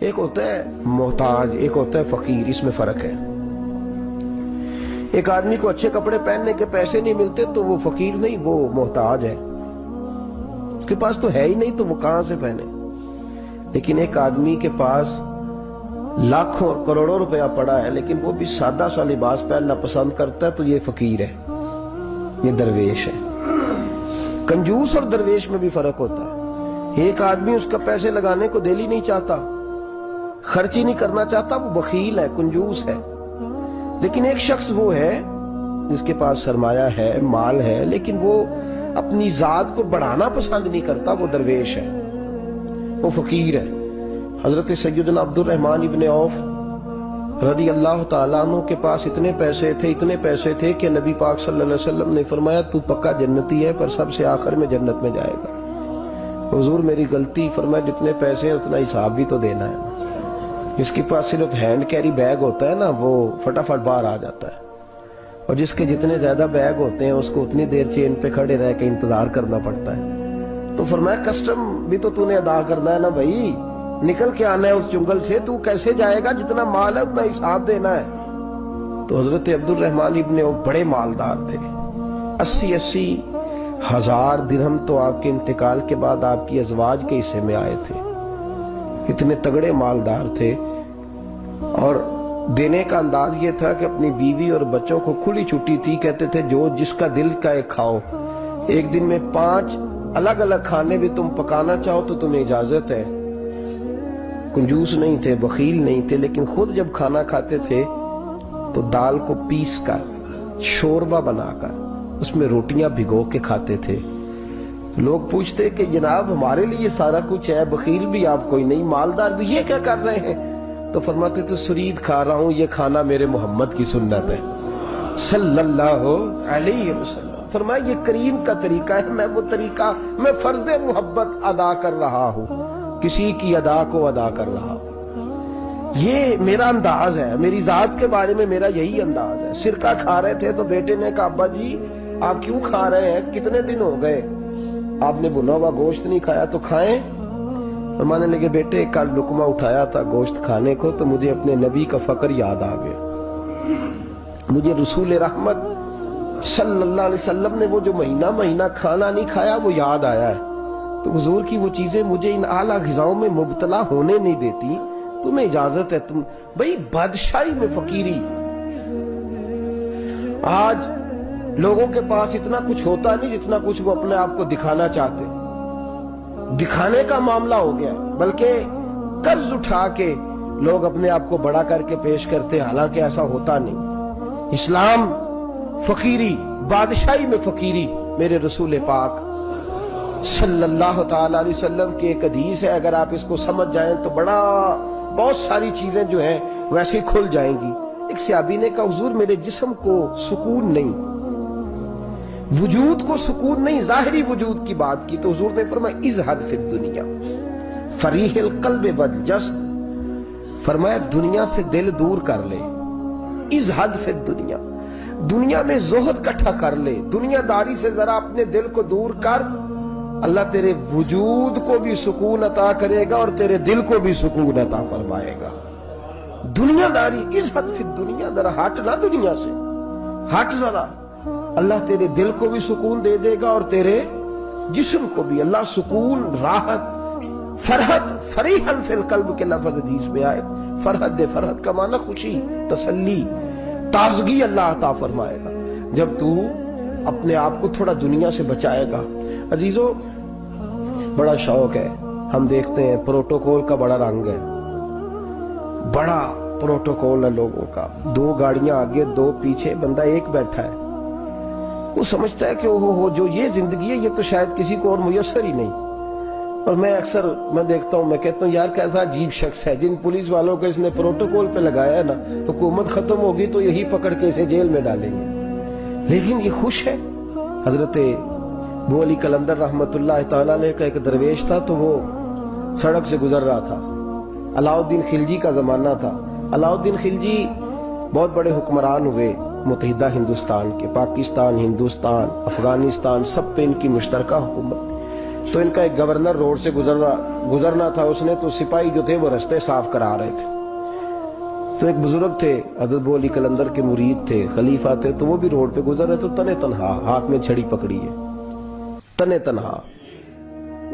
ایک ہوتا ہے محتاج، ایک ہوتا ہے فقیر، اس میں فرق ہے۔ ایک آدمی کو اچھے کپڑے پہننے کے پیسے نہیں ملتے تو وہ فقیر نہیں، وہ محتاج ہے، اس کے پاس تو ہے ہی نہیں تو وہ کہاں سے پہنے۔ لیکن ایک آدمی کے پاس لاکھوں کروڑوں روپیہ پڑا ہے لیکن وہ بھی سادہ سا لباس پہننا پسند کرتا ہے تو یہ فقیر ہے، یہ درویش ہے۔ کنجوس اور درویش میں بھی فرق ہوتا ہے۔ ایک آدمی اس کا پیسے لگانے کو دل ہی نہیں چاہتا، خرچ ہی نہیں کرنا چاہتا، وہ بخیل ہے، کنجوس ہے۔ لیکن ایک شخص وہ ہے جس کے پاس سرمایہ ہے، مال ہے، لیکن وہ اپنی ذات کو بڑھانا پسند نہیں کرتا، وہ درویش ہے، وہ فقیر ہے۔ حضرت سیدنا عبد الرحمن ابن عوف رضی اللہ تعالیٰ عنہ کے پاس اتنے پیسے تھے کہ نبی پاک صلی اللہ علیہ وسلم نے فرمایا تو پکا جنتی ہے پر سب سے آخر میں جنت میں جائے گا۔ حضور میری غلطی، فرمایا جتنے پیسے ہیں اتنا حساب بھی تو دینا ہے۔ جس کے پاس صرف ہینڈ کیری بیگ ہوتا ہے نا وہ فٹافٹ باہر آ جاتا ہے، اور جس کے جتنے زیادہ بیگ ہوتے ہیں اس کو اتنی دیر چین پہ کھڑے رہ کے انتظار کرنا پڑتا ہے۔ تو فرمایا کسٹم بھی تو نے ادا کرنا ہے نا بھائی، نکل کے آنا ہے اس جنگل سے، تو کیسے جائے گا؟ جتنا مال ہے اتنا حساب دینا ہے۔ تو حضرت عبد الرحمن ابن وہ بڑے مالدار تھے، 80 ہزار درہم تو آپ کے انتقال کے بعد آپ کی ازواج کے حصے میں آئے تھے، اتنے تگڑے مالدار تھے۔ اور دینے کا انداز یہ تھا کہ اپنی بیوی اور بچوں کو کھلی چھٹی تھی، کہتے تھے جو جس کا دل کا ایک کھاؤ، ایک دن میں 5 الگ الگ کھانے بھی تم پکانا چاہو تو تمہیں اجازت ہے۔ کنجوس نہیں تھے، بخیل نہیں تھے، لیکن خود جب کھانا کھاتے تھے تو دال کو پیس کر شوربہ بنا کر اس میں روٹیاں بھگو کے کھاتے تھے۔ لوگ پوچھتے کہ جناب ہمارے لیے سارا کچھ ہے، بخیل بھی آپ کوئی نہیں، مالدار بھی، یہ کیا کر رہے ہیں؟ تو فرماتے تھے سرید کھا رہا ہوں، یہ کھانا میرے محمد کی سنت ہے صلی اللہ علیہ وسلم۔ فرمایا یہ کریم کا طریقہ ہے، میں وہ طریقہ، میں فرض محبت ادا کر رہا ہوں، کسی کی ادا کو ادا کر رہا ہوں۔ یہ میرا انداز ہے، میری ذات کے بارے میں میرا یہی انداز ہے۔ سرکہ کھا رہے تھے تو بیٹے نے کہا ابا جی آپ کیوں کھا رہے ہیں، کتنے دن ہو گئے آپ نے بھنا ہوا گوشت نہیں کھایا تو کھائیں۔ فرمانے لگے بیٹے کل لقمہ اٹھایا تھا گوشت کھانے کو تو مجھے اپنے نبی کا فقر یاد آ گیا، مجھے رسول رحمت صلی اللہ علیہ وسلم نے وہ جو مہینہ کھانا نہیں کھایا وہ یاد آیا ہے۔ تو حضور کی وہ چیزیں مجھے ان اعلیٰ غذاؤں میں مبتلا ہونے نہیں دیتی، تمہیں اجازت ہے۔ تم بھئی بادشاہی میں فقیری، آج لوگوں کے پاس اتنا کچھ ہوتا نہیں جتنا کچھ وہ اپنے آپ کو دکھانا چاہتے، دکھانے کا معاملہ ہو گیا، بلکہ قرض اٹھا کے لوگ اپنے آپ کو بڑا کر کے پیش کرتے، حالانکہ ایسا ہوتا نہیں۔ اسلام فقیری، بادشاہی میں فقیری، میرے رسول پاک صلی اللہ تعالی علیہ وسلم کی ایک حدیث ہے، اگر آپ اس کو سمجھ جائیں تو بہت ساری چیزیں جو ہیں ویسے کھل جائیں گی۔ ایک صحابی نے کہا حضور میرے جسم کو سکون نہیں، وجود کو سکون نہیں، ظاہری وجود کی بات کی، تو حضور نے فرمایا ازہد فی الدنیا فریح القلب والجسد، فرمایا دنیا سے دل دور کر لے، ازہد فی الدنیا، دنیا میں زہد کٹھا کر لے، دنیا داری سے ذرا اپنے دل کو دور کر، اللہ تیرے وجود کو بھی سکون عطا کرے گا اور تیرے دل کو بھی سکون عطا فرمائے گا۔ دنیا داری، ازہد فی الدنیا، ذرا ہٹ نہ دنیا سے، ہٹ ذرا، اللہ تیرے دل کو بھی سکون دے دے گا اور تیرے جسم کو بھی۔ اللہ سکون، راحت، فرحت، فریحاً فی القلب کے لفظ حدیث میں آئے، فرحت دے، فرحت کا معنی خوشی، تسلی، تازگی اللہ عطا فرمائے گا جب تو اپنے آپ کو تھوڑا دنیا سے بچائے گا۔ عزیزو بڑا شوق ہے، ہم دیکھتے ہیں پروٹوکول کا بڑا رنگ ہے، بڑا پروٹوکول ہے لوگوں کا، 2 گاڑیاں آگے 2 پیچھے، بندہ ایک بیٹھا ہے، وہ سمجھتا ہے کہ اوہو جو یہ زندگی ہے یہ تو شاید کسی کو اور میسر ہی نہیں۔ اور میں اکثر دیکھتا ہوں، میں کہتا ہوں یار کیسا عجیب شخص ہے، جن پولیس والوں کو اس نے پروٹوکول پہ لگایا ہے نا، حکومت ختم ہوگی تو یہی پکڑ کے اسے جیل میں ڈالیں گے، لیکن یہ خوش ہے۔ حضرت ابو علی قلندر رحمت اللہ تعالی علیہ کا ایک درویش تھا، تو وہ سڑک سے گزر رہا تھا، علاؤ الدین خلجی کا زمانہ تھا۔ علاؤ الدین خلجی بہت بڑے حکمران ہوئے متحدہ ہندوستان کے، پاکستان، ہندوستان، افغانستان، سب پہ ان کی مشترکہ حکومت۔ تو ان کا ایک گورنر روڈ سے گزرنا تھا، اس نے تو سپاہی جو تھے وہ رستے صاف کرا رہے تھے، تو ایک بزرگ تھے حضرت ابو علی قلندر کے مرید تھے، خلیفہ تھے، تو وہ بھی روڈ پہ گزر رہے، تو تنے تنہا ہاتھ میں چھڑی پکڑی ہے، تنے تنہا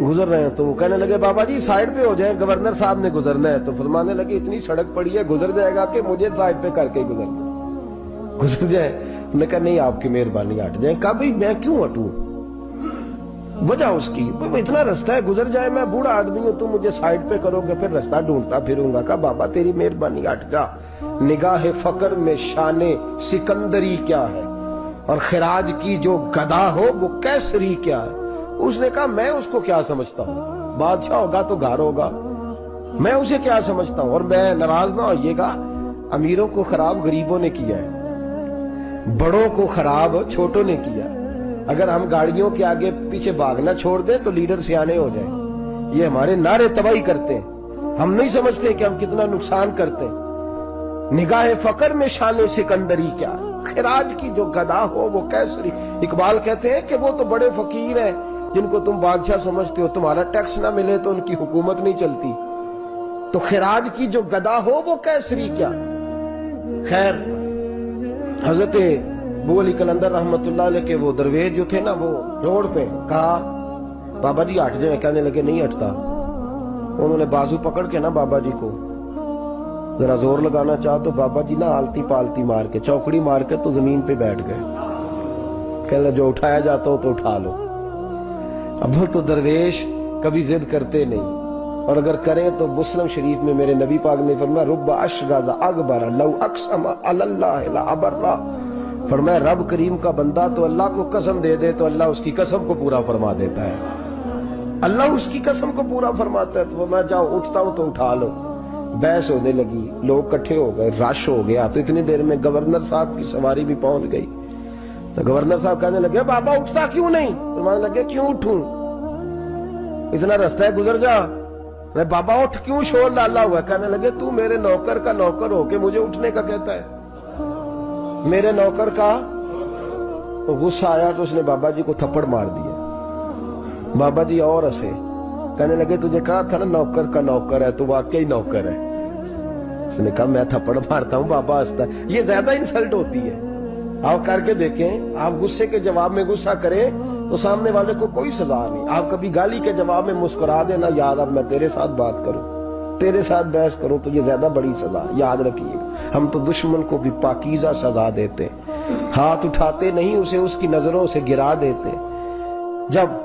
گزر رہے ہیں۔ تو وہ کہنے لگے بابا جی سائیڈ پہ ہو جائیں، گورنر صاحب نے گزرنا ہے۔ تو فرمانے لگے اتنی سڑک پڑی ہے، گزر جائے گا کہ مجھے سائیڈ پہ کر کے گزر جائے؟ انہوں نے کہا نہیں آپ کی مہربانی ہٹ جائیں۔ کہا بھئی میں کیوں ہٹوں؟ وجہ اس کی اتنا رستہ ہے، گزر جائے، میں بوڑھا آدمی ہوں، تم مجھے سائیڈ پہ کرو گے پھر رستہ ڈھونڈتا پھروں گا۔ کہا بابا تیری مہربانی ہٹ جا، نگاہ فقر میں شان سکندری کیا ہے، اور خراج کی جو گدا ہو وہ کیسری کیا ہے۔ اس نے کہا میں اس کو کیا سمجھتا ہوں، بادشاہ ہوگا تو گھر ہوگا، میں اسے کیا سمجھتا ہوں، اور میں ناراض نہ ہوئیے گا، امیروں کو خراب غریبوں نے کیا ہے، بڑوں کو خراب چھوٹوں نے کیا ہے۔ اگر ہم گاڑیوں کے آگے پیچھے بھاگنا چھوڑ دیں تو لیڈر سیانے ہو جائیں، یہ ہمارے نعرے تباہی کرتے ہیں، ہم نہیں سمجھتے کہ ہم کتنا نقصان کرتے ہیں۔ نگاہ فقر میں شان سکندری کیا ہے، خراج کی جو گدا ہو وہ کیسری۔ اقبال کہتے ہیں کہ وہ تو بڑے فقیر ہیں جن کو تم بادشاہ سمجھتے ہو، تمہارا ٹیکس نہ ملے تو ان کی حکومت نہیں چلتی، تو خراج کی جو گدا ہو وہ کیسری کیا۔ خیر حضرت ابو علی قلندر رحمت اللہ علیہ کے وہ درویش جو تھے نا، وہ روڈ پہ کہا بابا جی ہٹ جائیں، کہنے لگے نہیں ہٹتا۔ انہوں نے بازو پکڑ کے نا بابا جی کو ذرا زور لگانا چاہا تو بابا جی نا آلتی پالتی مار کے چوکڑی مار کے تو زمین پہ بیٹھ گئے، کہنے جو اٹھایا جاتا ہوں تو اٹھا لو۔ اب وہ تو درویش کبھی ضد کرتے نہیں، اور اگر کریں تو مسلم شریف میں میرے نبی پاک نے فرمایا رب اشغاز اکبر لو اقسم علی اللہ لابرہ، فرمایا رب کریم کا بندہ تو اللہ کو قسم دے دے تو اللہ اس کی قسم کو پورا فرما دیتا ہے، اللہ اس کی قسم کو پورا فرماتا ہے۔ تو میں جاؤ اٹھتا ہوں تو اٹھا لو۔ بحث ہونے لگی، لوگ کٹھے ہو گئے، رش ہو گیا، تو اتنی دیر میں گورنر صاحب کی سواری بھی پہنچ گئی۔ تو گورنر صاحب کہنے لگے بابا اٹھتا کیوں نہیں؟ فرمانے لگے کیوں اٹھوں، اتنا رستہ ہے گزر جا۔ میں بابا اٹھ کیوں شور ڈالا ہوا؟ کہنے لگے تو میرے نوکر کا نوکر ہو کے مجھے اٹھنے کا کہتا ہے، میرے نوکر کا۔ تو غصہ آیا تو اس نے بابا جی کو تھپڑ مار دیا۔ بابا جی اور ہنسے، کہنے لگے تجھے کہا تھا نا نوکر کا نوکر ہے، تو واقعی نوکر ہے۔ اس نے کہا میں تھپڑ مارتا ہوں، بابا ہنستا ہے۔ یہ زیادہ انسلٹ ہوتی ہے، آپ کر کے دیکھیں، آپ غصے کے جواب میں غصہ کریں تو سامنے والے کو کوئی سزا نہیں۔ آپ کبھی گالی کے جواب میں مسکرا دینا، یاد اب میں تیرے ساتھ بات کروں، تیرے ساتھ بحث کروں تو یہ زیادہ بڑی سزا، یاد رکھیے۔ ہم تو دشمن کو بھی پاکیزہ سزا دیتے، ہاتھ اٹھاتے نہیں، اسے اس کی نظروں سے گرا دیتے۔ جب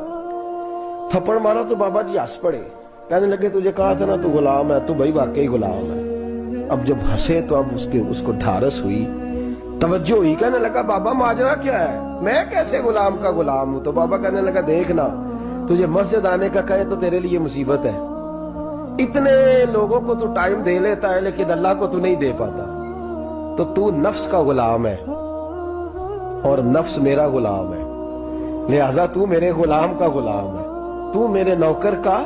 تھپڑ مارا تو بابا جی ہنس پڑے، کہنے لگے تجھے کہا تھا نا تو غلام ہے، تو بھائی واقعی غلام ہے۔ اب جب ہنسے تو اب اس کو ڈھارس ہوئی، توجہ ہوئی، کہنے لگا بابا ماجرا کیا ہے، میں کیسے غلام کا غلام ہوں؟ تو بابا کہنے لگا دیکھنا، تجھے مسجد آنے کا کہے تو تیرے لیے مصیبت ہے، اتنے لوگوں کو تو ٹائم دے لیتا ہے لیکن اللہ کو تو نہیں دے پاتا، تو نفس کا غلام ہے اور نفس میرا غلام ہے، لہذا تو میرے غلام کا غلام ہے، تو میرے نوکر کا۔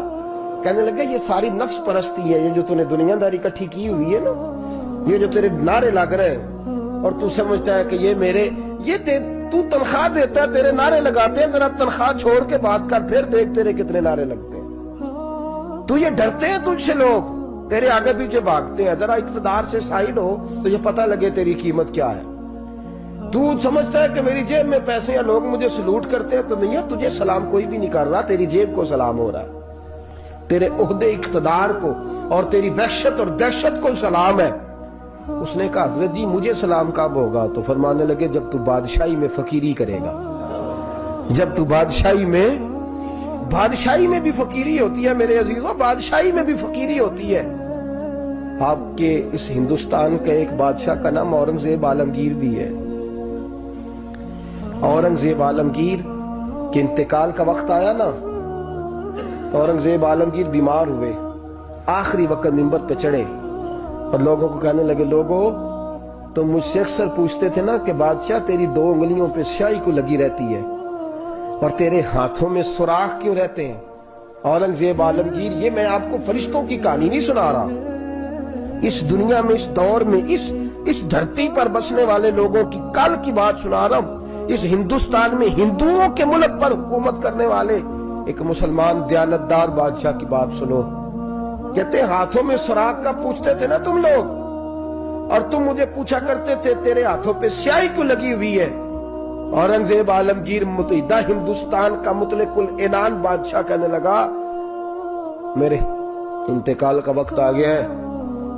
کہنے لگا یہ ساری نفس پرستی ہے، یہ جو تو نے دنیا داری اکٹھی کی ہوئی ہے نا، یہ جو تیرے نعرے لگ رہے ہیں اور تو سمجھتا ہے کہ یہ میرے، تو تنخواہ دیتا ہے، تیرے نعرے لگاتے ہیں، ذرا تنخواہ چھوڑ کے بات کر، پھر دیکھ تیرے کتنے نعرے لگتے ہیں۔ تو یہ ڈرتے ہیں تجھ سے لوگ، تیرے آگے پیچھے بھاگتے ہیں، ذرا اقتدار سے سائیڈ ہو تو یہ پتہ لگے تیری قیمت کیا ہے۔ تو سمجھتا ہے کہ میری جیب میں پیسے ہیں، لوگ مجھے سلوٹ کرتے ہیں، تو نہیں ہے، تجھے سلام کوئی بھی نہیں کر رہا، تیری جیب کو سلام ہو رہا ہے، تیرے عہدے اقتدار کو اور تیری وحشت اور دہشت کو سلام ہے۔ اس نے کہا حضرت جی مجھے سلام کب ہوگا؟ تو فرمانے لگے جب تو بادشاہی میں فقیری کرے گا، جب تو بادشاہی میں بھی فقیری ہوتی ہے میرے عزیزوں، بادشاہی میں بھی فقیری ہوتی ہے۔ آپ کے اس ہندوستان کے ایک بادشاہ کا نام اورنگزیب عالمگیر بھی ہے۔ اورنگزیب عالمگیر کے انتقال کا وقت آیا نا، تو اورنگزیب عالمگیر بیمار ہوئے، آخری وقت منبر پہ چڑھے اور لوگوں کو کہنے لگے لوگوں تو مجھ سے اکثر پوچھتے تھے نا کہ بادشاہ تیری 2 انگلیوں پہ سیاہی کو لگی رہتی ہے اور تیرے ہاتھوں میں سوراخ کیوں رہتے ہیں؟ اورنگزیب عالمگیر یہ میں آپ کو فرشتوں کی کہانی نہیں سنا رہا، اس دنیا میں، اس دور میں، اس دھرتی پر بسنے والے لوگوں کی کل کی بات سنا رہا ہوں۔ اس ہندوستان میں ہندوؤں کے ملک پر حکومت کرنے والے ایک مسلمان دیانتدار بادشاہ کی بات سنو. کہتے ہاتھوں میں سراغ کا پوچھتے تھے نا تم لوگ, اور تم مجھے پوچھا کرتے تھے تیرے ہاتھوں پہ سیاہی کیوں لگی ہوئی ہے. اورنگزیب عالمگیر متحدہ ہندوستان کا مطلق العنان بادشاہ کہنے لگا میرے انتقال کا وقت آ گیا ہے.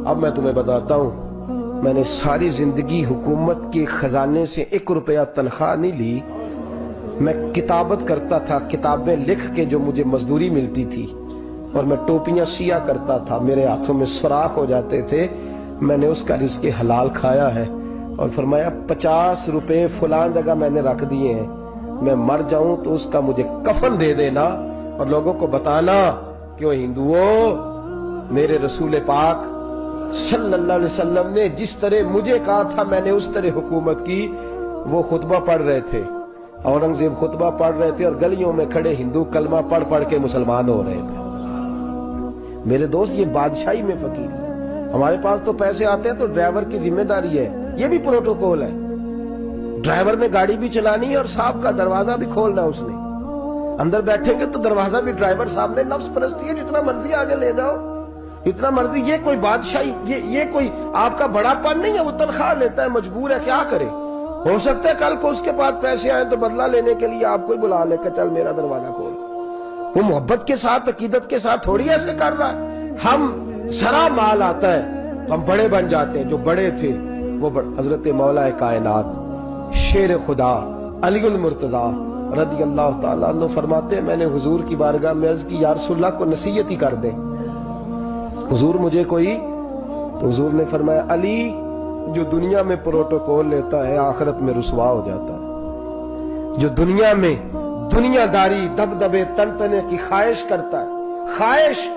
اب میں تمہیں بتاتا ہوں, میں نے ساری زندگی حکومت کے خزانے سے 1 روپیہ تنخواہ نہیں لی. میں کتابت کرتا تھا, کتابیں لکھ کے جو مجھے مزدوری ملتی تھی, اور میں ٹوپیاں سیا کرتا تھا, میرے ہاتھوں میں سوراخ ہو جاتے تھے. میں نے اس کا رزق حلال کھایا ہے. اور فرمایا 50 روپے فلاں جگہ میں نے رکھ دیے ہیں, میں مر جاؤں تو اس کا مجھے کفن دے دینا, اور لوگوں کو بتانا کہ وہ ہندوؤں میرے رسول پاک صلی اللہ علیہ وسلم نے جس طرح مجھے کہا تھا میں نے اس طرح حکومت کی. وہ خطبہ پڑھ رہے تھے, اورنگزیب خطبہ پڑھ رہے تھے, اور گلیوں میں کھڑے ہندو کلمہ پڑھ پڑھ کے مسلمان ہو رہے تھے. میرے دوست یہ بادشاہی میں فقیری. ہمارے پاس تو پیسے آتے ہیں تو ڈرائیور کی ذمہ داری ہے, یہ بھی پروٹوکول ہے. ڈرائیور نے گاڑی بھی چلانی ہے اور صاحب کا دروازہ بھی کھولنا, اس نے اندر بیٹھیں گے تو دروازہ بھی ڈرائیور صاحب نے. نفس پرستی ہے, جتنا مرضی آگے لے جاؤ, اتنا مرضی. یہ کوئی بادشاہی, یہ کوئی آپ کا بڑا پن نہیں ہے. وہ تنخواہ لیتا ہے, مجبور ہے, کیا کرے. ہو سکتا ہے کل کو اس کے پاس پیسے آئیں تو بدلہ لینے کے لیے آپ کو بلا لے کہ چل میرا دروازہ کھول. وہ محبت کے ساتھ, عقیدت کے ساتھ تھوڑی ایسے کر رہا ہے. ہم ذرا مال آتا ہے تو ہم بڑے بن جاتے ہیں. جو بڑے تھے وہ حضرت مولا کائنات شیر خدا علی المرتضیٰ رضی اللہ تعالیٰ عنہ فرماتے ہیں میں نے حضور کی بارگاہ میں عرض کی یا رسول اللہ کو نصیحت ہی کر دیں حضور مجھے کوئی. تو حضور نے فرمایا علی جو دنیا میں پروٹوکول لیتا ہے آخرت میں رسوا ہو جاتا ہے. جو دنیا میں دنیا داری دبدبے تنتنے کی خواہش کرتا ہے, خواہش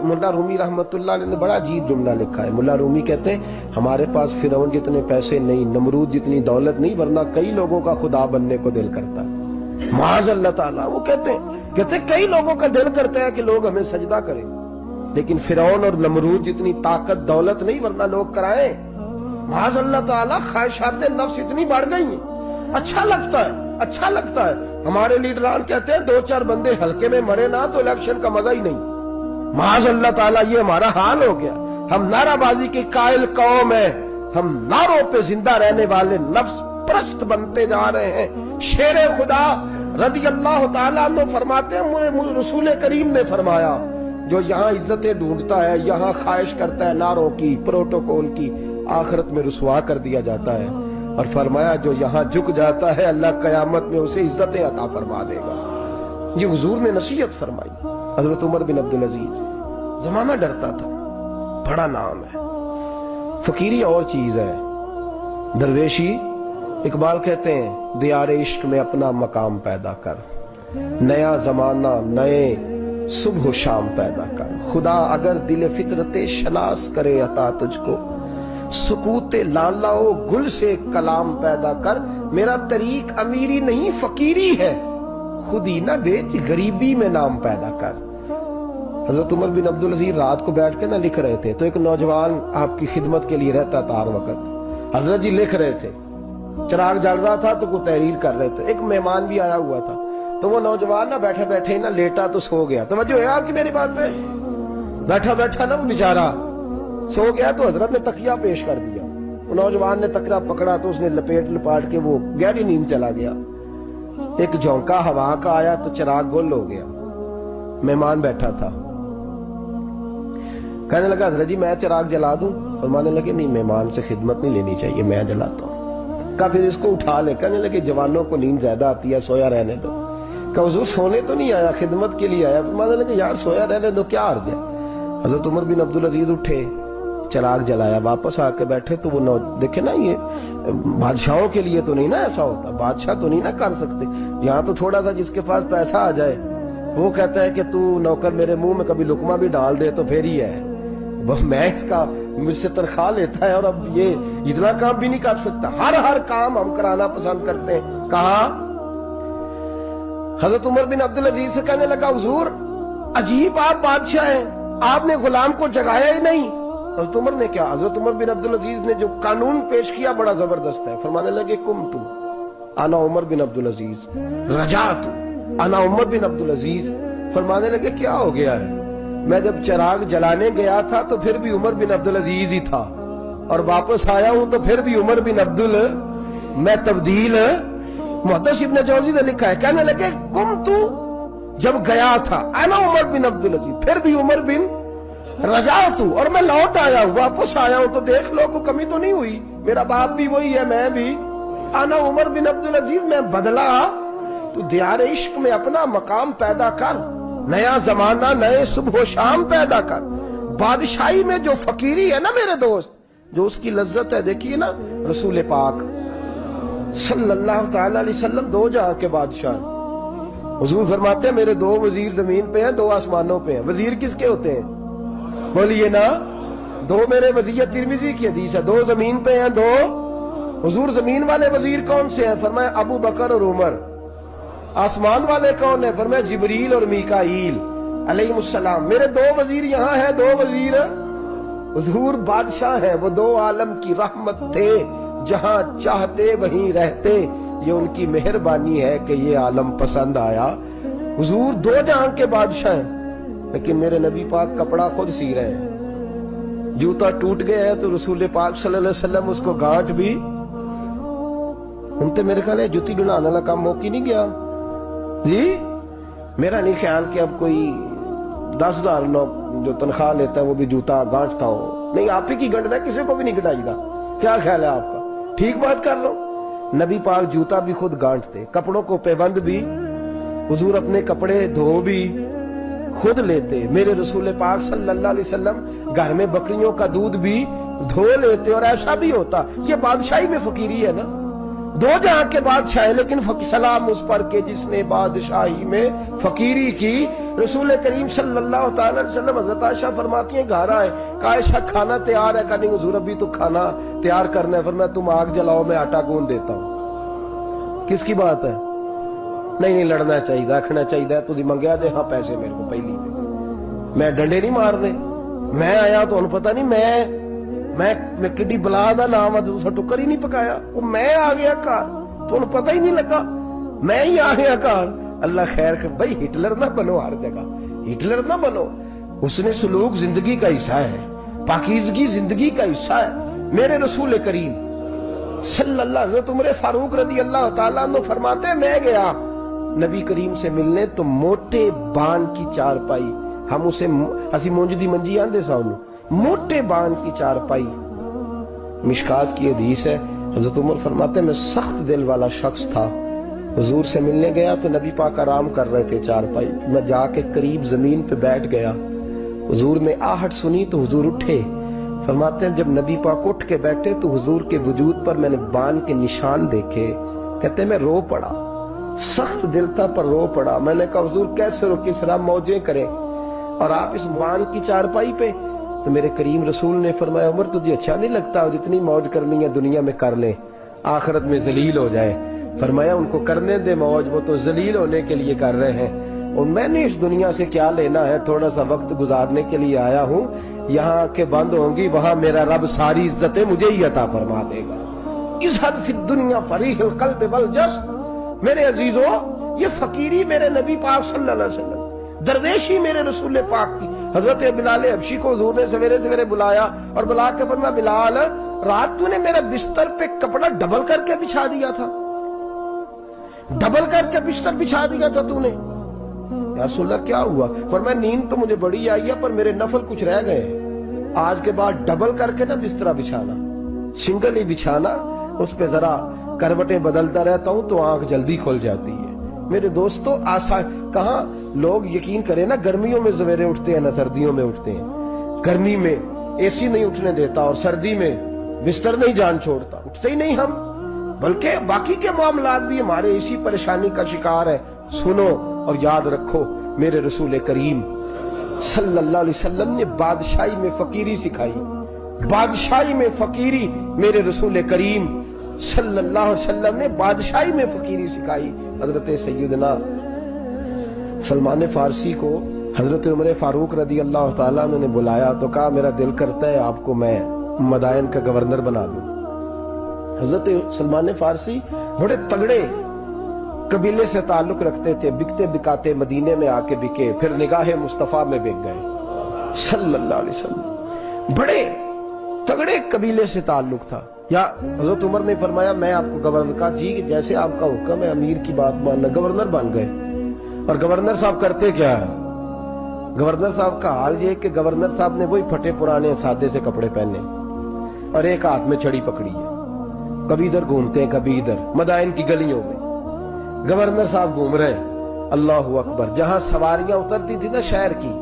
ملا رومی رحمت اللہ علیہ نے بڑا عجیب جملہ لکھا ہے. ملا رومی کہتے ہیں ہمارے پاس فرعون جتنے پیسے نہیں, نمرود جتنی دولت نہیں, ورنہ کئی لوگوں کا خدا بننے کو دل کرتا ہے. معاذ اللہ تعالیٰ. وہ کہتے ہیں کئی لوگوں کا دل کرتا ہے کہ لوگ ہمیں سجدہ کریں, لیکن فرعون اور نمرود جتنی طاقت دولت نہیں, ورنہ لوگ کرائیں. معاذ اللہ تعالیٰ. خواہشات نفس اتنی بڑھ گئی ہیں. اچھا لگتا ہے, اچھا لگتا ہے. ہمارے لیڈران کہتے ہیں 2-4 بندے ہلکے میں مرے نہ تو الیکشن کا مزہ ہی نہیں. معاذ اللہ تعالیٰ یہ ہمارا حال ہو گیا. ہم نعرہ بازی کی قائل قوم ہیں, ہم نعروں پہ زندہ رہنے والے نفس پرست بنتے جا رہے ہیں. شیر خدا رضی اللہ تعالیٰ عنہ فرماتے ہیں رسول کریم نے فرمایا جو یہاں عزتیں ڈھونڈتا ہے, یہاں خواہش کرتا ہے نعروں کی, پروٹوکول کی, آخرت میں رسوا کر دیا جاتا ہے. اور فرمایا جو یہاں جھک جاتا ہے اللہ قیامت میں اسے عزتیں عطا فرما دے گا. یہ حضور نے نصیحت فرمائی. حضرت عمر بن عبدالعزیز. زمانہ ڈرتا تھا, بڑا نام ہے. فقیری اور چیز ہے, درویشی. اقبال کہتے ہیں دیار عشق میں اپنا مقام پیدا کر, نیا زمانہ نئے صبح و شام پیدا کر. خدا اگر دل فطرت شناس کرے عطا تجھ کو, سکوت لالا و گل سے کلام پیدا کر. میرا طریق امیری نہیں فقیری ہے, خودی نہ بیچ غریبی میں نام پیدا کر. حضرت عمر بن عبدالعزیز رات کو بیٹھ کے نہ لکھ رہے تھے, تو ایک نوجوان آپ کی خدمت کے لیے رہتا تھا ہر وقت. حضرت جی لکھ رہے تھے, چراغ جل رہا تھا تو کوئی تحریر کر رہے تھے. ایک مہمان بھی آیا ہوا تھا, تو وہ نوجوان نہ بیٹھے بیٹھے نہ لیٹا تو سو گیا. توجہ ہے آپ کی میری بات پہ؟ بیٹھا بیٹھا نہ وہ بیچارہ سو گیا, تو حضرت نے تکیہ پیش کر دیا. وہ نوجوان نے تکیہ پکڑا تو اس نے لپاٹ کے وہ گہری نیند چلا گیا. ایک جھونکا ہوا کا آیا تو چراغ گل ہو گیا. مہمان بیٹھا تھا, کہنے لگا حضرت جی میں چراغ جلا دوں؟ فرمانے لگے نہیں, مہمان سے خدمت نہیں لینی چاہیے, میں جلاتا ہوں. کہا پھر اس کو اٹھا لے. کہنے لگے جوانوں کو نیند زیادہ آتی ہے, سویا رہنے دو. کہا حضور سونے تو نہیں آیا, خدمت کے لیے آیا. فرمانے لگے یار سویا رہنے دو, کیا عرض ہے. حضرت عمر بن عبدالعزیز اٹھے, چراغ جلایا, واپس آ کے بیٹھے تو وہ دیکھے نا یہ بادشاہوں کے لیے تو نہیں نا ایسا ہوتا, بادشاہ تو نہیں نا کر سکتے. یہاں تو تھوڑا سا جس کے پاس پیسہ آ جائے وہ کہتا ہے کہ تو نوکر میرے منہ میں کبھی لقمہ بھی ڈال دے تو پھر ہی ہے, میں اس کا مجھ سے تنخواہ لیتا ہے اور اب یہ اتنا کام بھی نہیں کر سکتا. ہر کام ہم کرانا پسند کرتے ہیں. کہا حضرت عمر بن عبدالعزیز سے کہنے لگا حضور عجیب آپ بادشاہ ہیں, آپ نے غلام کو جگایا ہی نہیں. حضرت عمر نے کیا, حضرت عمر بن عبدالعزیز نے جو قانون پیش کیا بڑا زبردست ہے. فرمانے لگے کم تو انا عمر بن عبدالعزیز رجعت انا عمر بن عبد العزیز. فرمانے لگے کیا ہو گیا ہے؟ میں جب چراغ جلانے گیا تھا تو پھر بھی عمر بن عبد العزیز ہی تھا, اور واپس آیا ہوں تو پھر بھی عمر بن میں تبدیل. محدث ابن جوزی نے لکھا ہے, کہنے لگے کم تو جب گیا تھا انا عمر بن عبد العزیز, پھر بھی عمر بن رجعت, اور میں لوٹ آیا ہوں, واپس آیا ہوں تو دیکھ لو کوئی کمی تو نہیں ہوئی, میرا باپ بھی وہی ہے, میں بھی انا عمر بن عبد العزیز. میں بدلا تو دیار عشق میں اپنا مقام پیدا کر, نیا زمانہ نئے صبح و شام پیدا کر. بادشاہی میں جو فقیری ہے نا میرے دوست, جو اس کی لذت ہے, دیکھیے نا رسول پاک صلی اللہ تعالی علیہ وسلم دو جہاں کے بادشاہ ہیں. حضور فرماتے ہیں میرے دو وزیر زمین پہ ہیں, دو آسمانوں پہ ہیں. وزیر کس کے ہوتے ہیں؟ بولیے نا, دو میرے وزیر, ترمذی کی حدیث ہے, دو زمین پہ ہیں, دو. حضور زمین والے وزیر کون سے ہیں؟ فرمایا ابو بکر اور عمر. آسمان والے کون ہیں؟ فرمایا جبریل اور میکائیل علیہ السلام. میرے دو وزیر یہاں ہیں, دو وزیر. حضور بادشاہ ہیں, وہ دو عالم کی رحمت تھے, جہاں چاہتے وہیں رہتے. یہ ان کی مہربانی ہے کہ یہ عالم پسند آیا. حضور دو جہاں کے بادشاہ ہیں, لیکن میرے نبی پاک کپڑا خود سی رہے ہیں. جوتا ٹوٹ گیا ہے تو رسول پاک صلی اللہ علیہ وسلم اس کو گانٹ بھی. ہن تے میرے خیال ہے جوتی گنانے والا کام موقع نہیں گیا جی. میرا نہیں خیال کہ اب کوئی 10,000 جو تنخواہ لیتا ہے وہ بھی جوتا گانٹتا ہو. نہیں, آپ ہی کی گنٹنا ہے, کسی کو بھی نہیں گٹائی گا. کیا خیال ہے آپ کا؟ ٹھیک بات کر لو. نبی پاک جوتا بھی خود گانٹتے, کپڑوں کو پیبند بھی. حضور اپنے کپڑے دھو بھی خود لیتے. میرے رسول پاک صلی اللہ علیہ وسلم گھر میں بکریوں کا دودھ بھی دھو لیتے, اور ایسا بھی ہوتا. یہ بادشاہی میں فقیری ہے نا, دو جہاں کے بادشاہ ہے, لیکن سلام اس پر کہ جس نے بادشاہی میں فقیری کی. رسول کریم صلی اللہ تعالی علیہ وسلم, حضرت عائشہ فرماتی ہیں گھر آئے, کہا عائشہ کھانا تیار ہے؟ کہا نہیں حضور ابھی تو کھانا تیار کرنا ہے. فرمایا تم آگ جلاؤ, میں آٹا گوندھ دیتا ہوں. کس کی بات ہے؟ نہیں لڑنا چاہیے, رکھنا چاہیے. تو منگیا دے ہاں پیسے میرے کو پہلی دے, میں ڈنڈے نہیں مار دے. میں آیا تو انہوں پتہ نہیں میں کڈی بلا دا نام ہے, دوسرا ٹکر ہی نہیں پکایا. وہ میں آ گیا کار تو انہوں پتہ ہی نہیں لگا, میں ہی آ گیا کار. اللہ خیر کر بھائی, ہٹلر نہ بنو, ہر جگہ ہٹلر نہ بنو. حسن سلوک زندگی کا حصہ ہے, پاکیزگی زندگی کا حصہ ہے. میرے رسول کریم صلی اللہ علیہ وسلم, عمر فاروق رضی اللہ تعالیٰ عنہ فرماتے ہیں میں گیا نبی کریم سے ملنے تو موٹے بان کی چارپائی, ہم اسے اسی مونج دی منجی آندے سا انہوں, موٹے بان کی چارپائی. مشکات کی حدیث ہے, حضرت عمر فرماتے ہیں میں سخت دل والا شخص تھا. حضور سے ملنے گیا تو نبی پاک آرام کر رہے تھے چارپائی, میں جا کے قریب زمین پہ بیٹھ گیا. حضور نے آہٹ سنی تو حضور اٹھے. فرماتے ہیں جب نبی پاک اٹھ کے بیٹھے تو حضور کے وجود پر میں نے بان کے نشان دیکھے. کہتے ہیں میں رو پڑا, سخت دل تھا پر رو پڑا. میں نے کہا حضور کیسے رو, کس طرح موجیں کریں, اور آپ اس بان کی چارپائی پہ. تو میرے کریم رسول نے فرمایا عمر تجھے اچھا نہیں لگتا, جتنی موج کرنی ہے دنیا میں کر لیں, آخرت میں ذلیل ہو جائے. فرمایا ان کو کرنے دے موج, وہ تو ذلیل ہونے کے لیے کر رہے ہیں, اور میں نے اس دنیا سے کیا لینا ہے, تھوڑا سا وقت گزارنے کے لیے آیا ہوں. یہاں کے بند ہوں گی, وہاں میرا رب ساری عزتیں مجھے ہی عطا فرما دے گا. ازہد فی الدنیا فریح القلب والجسد. میرے عزیزو, یہ فقیری میرے نبی پاک صلی اللہ علیہ وسلم, درویشی میرے رسول پاک کی. حضرت بلال حبشی کو حضور نے سویرے سویرے بلایا اور بلا کے فرمایا بلال رات تو نے میرے بستر پہ کپڑا ڈبل کر کے بچھا دیا تھا, ڈبل کر کے بستر بچھا دیا تھا تو نے. یا رسول اللہ کیا ہوا؟ فرمایا نیند تو مجھے بڑی آئی ہے پر میرے نفل کچھ رہ گئے, آج کے بعد ڈبل کر کے نہ بستر بچھانا, سنگل ہی بچھانا, اس پہ ذرا کروٹیں بدلتا رہتا ہوں تو آنکھ جلدی کھل جاتی ہے. میرے دوستو کہاں لوگ یقین کریں نا, گرمیوں میں سویرے اٹھتے ہیں نہ سردیوں میں اٹھتے ہیں. گرمی میں اے سی نہیں اٹھنے دیتا اور سردی میں بستر نہیں جان چھوڑتا, اٹھتے ہی نہیں ہم, بلکہ باقی کے معاملات بھی ہمارے اسی پریشانی کا شکار ہے. سنو اور یاد رکھو, میرے رسول کریم صلی اللہ علیہ وسلم نے بادشاہی میں فقیری سکھائی, بادشاہی میں فقیری. میرے رسول کریم صلی اللہ علیہ وسلم نے بادشاہی میں فقیری سکھائی. حضرت سیدنا سلمان فارسی کو حضرت عمر فاروق رضی اللہ تعالیٰ عنہ نے بلایا تو کہا میرا دل کرتا ہے آپ کو میں مدائن کا گورنر بنا دوں. حضرت سلمان فارسی بڑے تگڑے قبیلے سے تعلق رکھتے تھے، بکتے بکاتے مدینے میں آ کے بکے، پھر نگاہ مصطفیٰ میں بک گئے صلی اللہ علیہ وسلم۔ بڑے تگڑے قبیلے سے تعلق تھا۔ یا حضرت عمر نے فرمایا میں آپ کو گورنر کا، جی جیسے آپ کا حکم ہے امیر کی بات ماننا، گورنر بن گئے۔ اور گورنر صاحب کرتے کیا ہے؟ گورنر صاحب کا حال یہ کہ گورنر صاحب نے وہی پھٹے پرانے سادے سے کپڑے پہنے اور ایک ہاتھ میں چھڑی پکڑی ہے، کبھی ادھر گھومتے ہیں کبھی ادھر، مدائن کی گلیوں میں گورنر صاحب گھوم رہے ہیں۔ اللہ اکبر۔ جہاں سواریاں اترتی تھی نا شہر کی،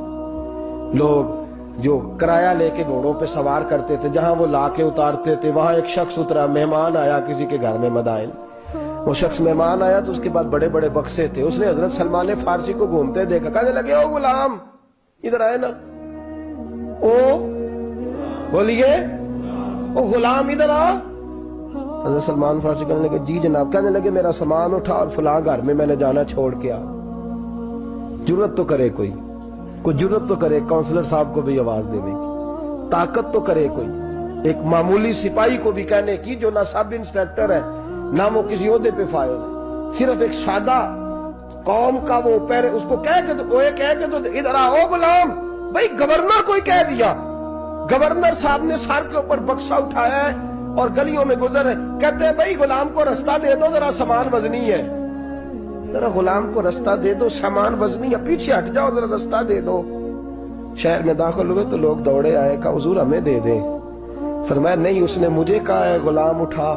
لوگ جو کرایہ لے کے گھوڑوں پہ سوار کرتے تھے، جہاں وہ لا کے اتارتے تھے، وہاں ایک شخص اترا، مہمان آیا کسی کے گھر میں مدائن، وہ شخص مہمان آیا تو اس کے بعد بڑے بڑے بکسے تھے، اس نے حضرت سلمان فارسی کو گھومتے دیکھا، کہنے لگے او غلام ادھر آئے نا، او بولیے او غلام ادھر آ۔ حضرت سلمان فارسی کہنے لگے جی جناب، کہنے لگے میرا سامان اٹھا اور فلاں گھر میں نے جانا چھوڑ کے آ۔ جرت تو کرے کوئی جرت تو کرے کونسلر صاحب کو بھی آواز دینے کی، طاقت تو کرے کوئی، ایک معمولی سپاہی کو بھی کہنے کی جو نہ سب انسپیکٹر ہے نہ وہ کسی عہدے پہ فائل ہے، صرف ایک سادہ قوم کا وہ پہرے، اس کو کہہ کے تو ادھر آؤ غلام، بھائی گورنر کوئی کہہ دیا، گورنر صاحب نے سر کے اوپر بکسا اٹھایا ہے اور گلیوں میں گزر رہے، کہتے ہیں بھائی غلام کو رستہ دے دو، ذرا سامان وزنی ہے، ذرا غلام کو رستہ دے دو، سامان وزنی ہے، پیچھے ہٹ جاؤ، ذرا رستہ دے دو۔ شہر میں داخل ہوئے تو لوگ دوڑے آئے، کہا حضور ہمیں دے دیں۔ فرمایا نہیں، اس نے مجھے کہا ہے غلام اٹھا۔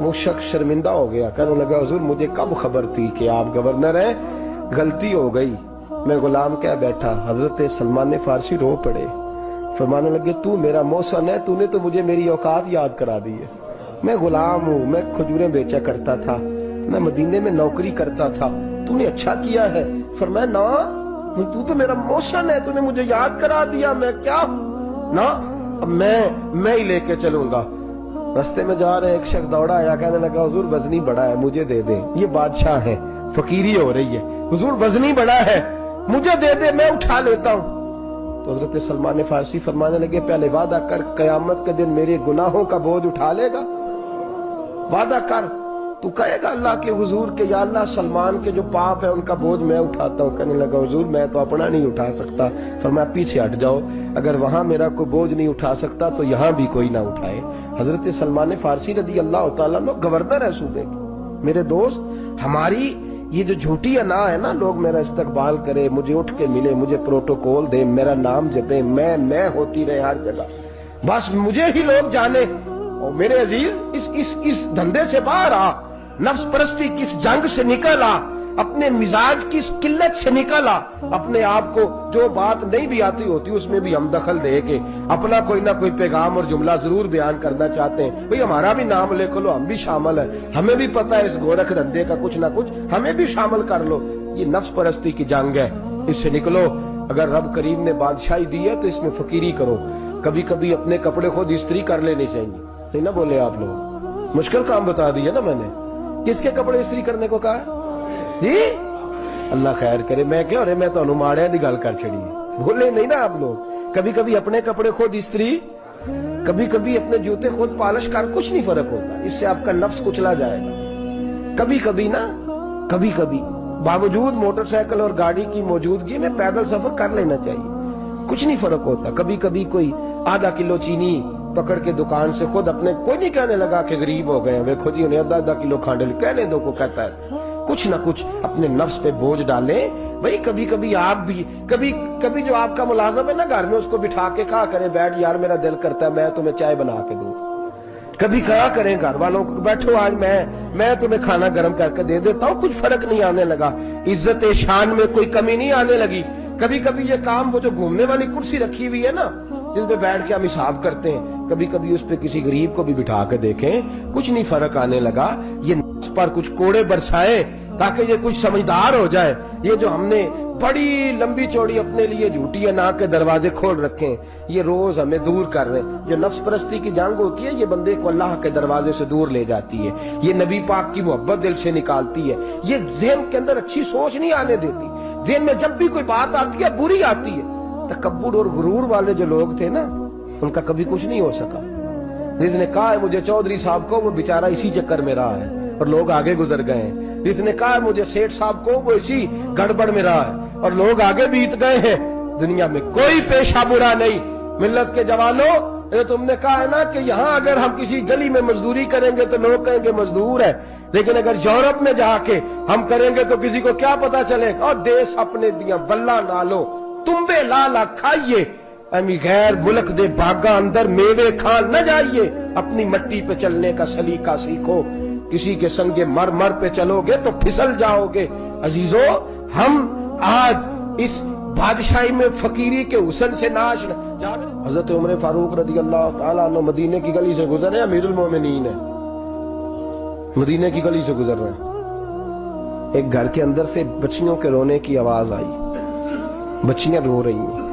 وہ شخص شرمندہ ہو گیا، کہنے لگا حضور مجھے کب خبر تھی کہ آپ گورنر ہیں، غلطی ہو گئی، میں غلام کہہ بیٹھا۔ حضرت سلمان فارسی رو پڑے، فرمانے لگے تو میرا محسن ہے، تو نے تو مجھے میری اوقات یاد کرا دی ہے، میں غلام ہوں، میں کھجوریں بیچا کرتا تھا، میں مدینے میں نوکری کرتا تھا، تو نے اچھا کیا ہے۔ فرمایا نا تو میرا محسن ہے، تو نے مجھے یاد کرا دیا، میں کیا نا اب میں ہی لے کے چلوں گا۔ رستے میں جا رہے ایک شخص دوڑا آیا، کہنے لگا حضور وزنی بڑا ہے مجھے دے دیں، یہ بادشاہ ہے، فقیری ہو رہی ہے، حضور وزنی بڑا ہے مجھے دے دے، میں اٹھا لیتا ہوں۔ تو حضرت سلمان فارسی فرمانے لگے پہلے وعدہ کر قیامت کے دن میرے گناہوں کا بوجھ اٹھا لے گا، وعدہ کر، تو کہے گا اللہ کے حضور کے یا اللہ سلمان کے جو پاپ ہے ان کا بوجھ میں اٹھاتا ہوں۔ کہنے لگا حضور میں تو اپنا نہیں اٹھا سکتا۔ فرمایا پیچھے ہٹ جاؤ، اگر وہاں میرا کوئی بوجھ نہیں اٹھا سکتا تو یہاں بھی کوئی نہ اٹھائے۔ حضرت سلمان فارسی رضی اللہ تعالیٰ عنہ گورنر ہے صوبے کے۔ میرے دوست، ہماری یہ جو جھوٹی انا ہے نا، لوگ میرا استقبال کرے، مجھے اٹھ کے ملے، مجھے پروٹوکول دے، میرا نام جپے، میں ہوتی رہے ہر جگہ، بس مجھے ہی لوگ جانے۔ اور میرے عزیز اس دھندے سے باہر آ، نفس پرستی کی اس جنگ سے نکل آ، اپنے مزاج کی اس قلت سے نکل آ، اپنے آپ کو جو بات نہیں بھی آتی ہوتی اس میں بھی ہم دخل دے کے اپنا کوئی نہ کوئی پیغام اور جملہ ضرور بیان کرنا چاہتے ہیں۔ بھئی ہمارا بھی نام لکھ لو، ہم بھی شامل ہیں، ہمیں بھی پتہ ہے اس گورکھ دھندے کا کچھ نہ کچھ، ہمیں بھی شامل کر لو۔ یہ نفس پرستی کی جنگ ہے، اس سے نکلو۔ اگر رب کریم نے بادشاہی دی ہے تو اس میں فقیری کرو، کبھی کبھی اپنے کپڑے خود استری کر لینے چاہیے، نہیں نہ بولے آپ لوگ، مشکل کام بتا دیا نا میں نے۔ کس کے کپڑے استری کرنے کو کہا جی؟ اللہ خیر کرے، میں کیا رہے، میں تو ماڑے دی گل کر چھڑی، بولے نہیں نا آپ لوگ۔ کبھی کبھی اپنے کپڑے خود استری، کبھی کبھی اپنے جوتے خود پالش کر، کچھ نہیں فرق ہوتا، اس سے آپ کا نفس کچلا جائے گا۔ کبھی کبھی نا، کبھی کبھی باوجود موٹر سائیکل اور گاڑی کی موجودگی میں پیدل سفر کر لینا چاہیے، کچھ نہیں فرق ہوتا۔ کبھی کبھی کوئی آدھا کلو چینی پکڑ کے دکان سے خود اپنے، کوئی نہیں کہنے لگا کہ غریب ہو گئے ہیں، ویکھو جی انہیں آدھا کلو کھانڈے، کہنے دو کو کہتا ہے، کچھ نہ کچھ اپنے نفس پہ بوجھ ڈالیں۔ بھئی کبھی کبھی آپ بھی، کبھی جو آپ کا ملازم ہے نا گھر میں، اس کو بٹھا کے کہا کریں بیٹھ یار میرا دل کرتا ہے میں تمہیں چائے بنا کے دوں، کبھی کہا کریں گھر والوں کو بیٹھو آج میں تمہیں کھانا گرم کر کے دے دیتا ہوں، کچھ فرق نہیں آنے لگا، عزت شان میں کوئی کمی نہیں آنے لگی۔ کبھی کبھی یہ کام، وہ جو گھومنے والی کرسی رکھی ہوئی ہے نا جس پہ بیٹھ کے ہم حساب کرتے ہیں، کبھی کبھی اس پہ کسی غریب کو بھی بٹھا کے دیکھیں، کچھ نہیں فرق آنے لگا۔ یہ نفس پر کچھ کوڑے برسائے تاکہ یہ کچھ سمجھدار ہو جائے۔ یہ جو ہم نے بڑی لمبی چوڑی اپنے لیے جھوٹی انا کے دروازے کھول رکھے ہیں، یہ روز ہمیں دور کر رہے ہیں۔ جو نفس پرستی کی جنگ ہوتی ہے، یہ بندے کو اللہ کے دروازے سے دور لے جاتی ہے، یہ نبی پاک کی محبت دل سے نکالتی ہے، یہ ذہن کے اندر اچھی سوچ نہیں آنے دیتی۔ ذہن میں جب بھی کوئی بات آتی ہے بری آتی ہے۔ تکبر اور غرور والے جو لوگ تھے نا، ان کا کبھی کچھ نہیں ہو سکا۔ جس نے کہا ہے مجھے چودھری صاحب کو، وہ بیچارہ اسی چکر میں رہا ہے اور لوگ آگے گزر گئے ہیں۔ جس نے کہا ہے مجھے سیٹھ صاحب کو، وہ اسی گڑبڑ میں رہا ہے اور لوگ آگے بیت گئے ہیں۔ دنیا میں کوئی پیشہ برا نہیں۔ ملت کے جوانوں، یہ تم نے کہا ہے نا کہ یہاں اگر ہم کسی گلی میں مزدوری کریں گے تو لوگ کہیں گے مزدور ہے، لیکن اگر یورپ میں جا کے ہم کریں گے تو کسی کو کیا پتا چلے گا؟ اور دیس اپنے دیاں بلہ نالو تمبے لالا کھائیے، امی غیر ملک دے باغاں اندر میوے کھان نہ جائیے، اپنی مٹی پہ چلنے کا سلیقہ سیکھو۔ کسی کے سنگ مرمر پہ چلو گے تو پھسل جاؤ گے۔ عزیزو، ہم آج اس بادشاہی میں فقیری کے حسن سے ناش نہ۔ حضرت عمر فاروق رضی اللہ تعالیٰ عنہ مدینے کی گلی سے گزر رہے ہیں، امیر المومنین ہے، مدینے کی گلی سے گزر رہے ہیں۔ ایک گھر کے اندر سے بچیوں کے رونے کی آواز آئی، بچیاں رو رہی ہیں،